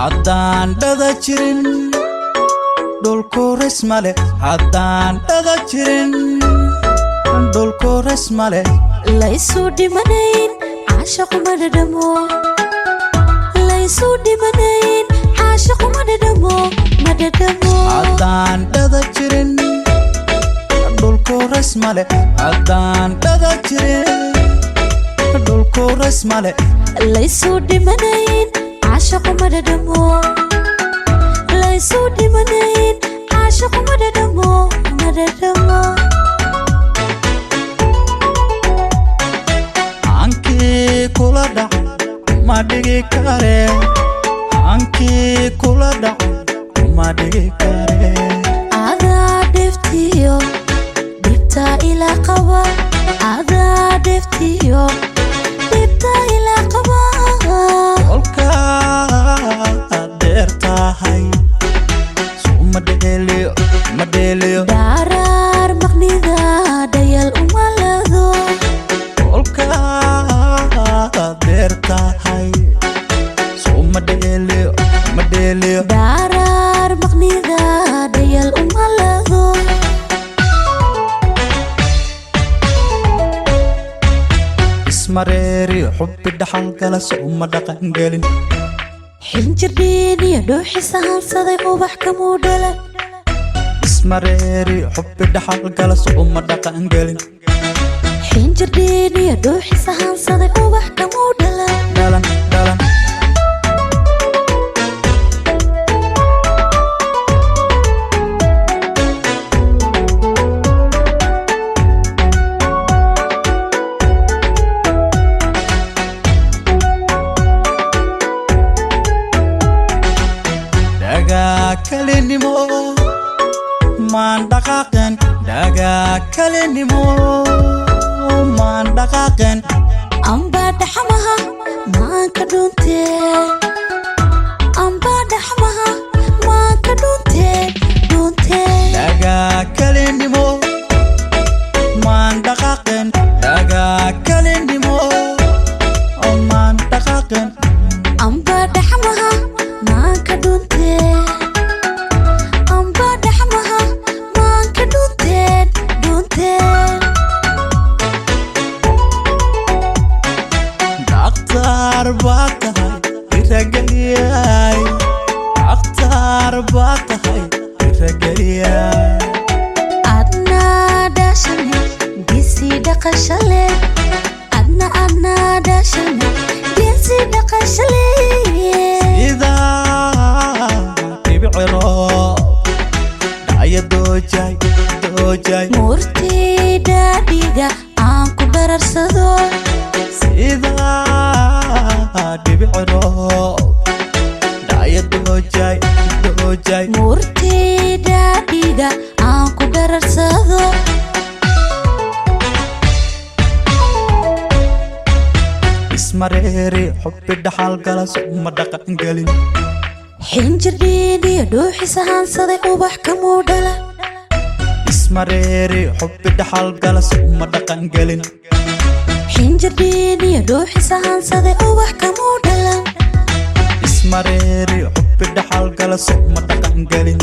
haddaan dhada jirin dhulku ris male haddaan dhada jirin dhulku ris male laysu dhimanayn caashaqu ma dhadhamo laysu dhimanayn caashaqu ma dhadhamo haddaan dhada jirin dhulku ris male haddaan dhada jirin dhulku ris male laysu dhimanayn caashaqu ma dhadhamo laysu dhimanayn caashaqu ma dhadhamo ankii kula dhac ma dhigi kare ankii kula dhac ma dhigi kare adaa dheftiyo dhibta ila qaba adaa dheftiyo dhibta ila qaba kolkaad dheer tahay suu ma dheeliyo dharaar maqnida dhayal uma lado kolkaad dheer tahay suu ma dheeliyo dharaar maqnida dhayal uma lado ismareeri xubbi dhaxal gala soo ma dhaqan gelin xinjirdhiin iyo dhuuxisa hansaday ubax kamuu dhalan ismareeri xubbi dhaxal gala soo ma dhaqan gelin xinjirdhiin iyo dhuuxisa hansaday ubax kamuu dhalan dhalan kalinimo maan dhaqaaqen dhagaa kalinimo maan dhaqaaqen amba dhaxmaha maanka dhuntee amba dhaxmaha maanka dhuntee dhagaa kalinimo maan dhaqaaqen dhagaa kalinimo maan dhaqaaqen amba dhaxmaha maanka dhuntee amba dhaxmaha maanka dhuntee dhakhtar baa tahay irageliyay dhakhtar baa tahay irageliyay adna dhashane geesi dhaqashale adna dhashane geesi dhaqashale idaa dhibiciro dhaya doojay murtii dhaadhiga aan ku dhararsado sidaa dhibiciro dhaya doojay murtii dhaadhiga aan ku dhararsado ismareeri xubbi dhaxal gala soo ma dhaqan gelin xinjirdhiin iyo dhuuxisa hansaday ubax kamuu dhalan ismareeri xubbi dhaxal gala soo ma dhaqan gelin xinjirdhiin iyo dhuuxisa hansaday ubax kamuu dhalan ismareeri xubbi dhaxal gala soo ma dhaqan gelin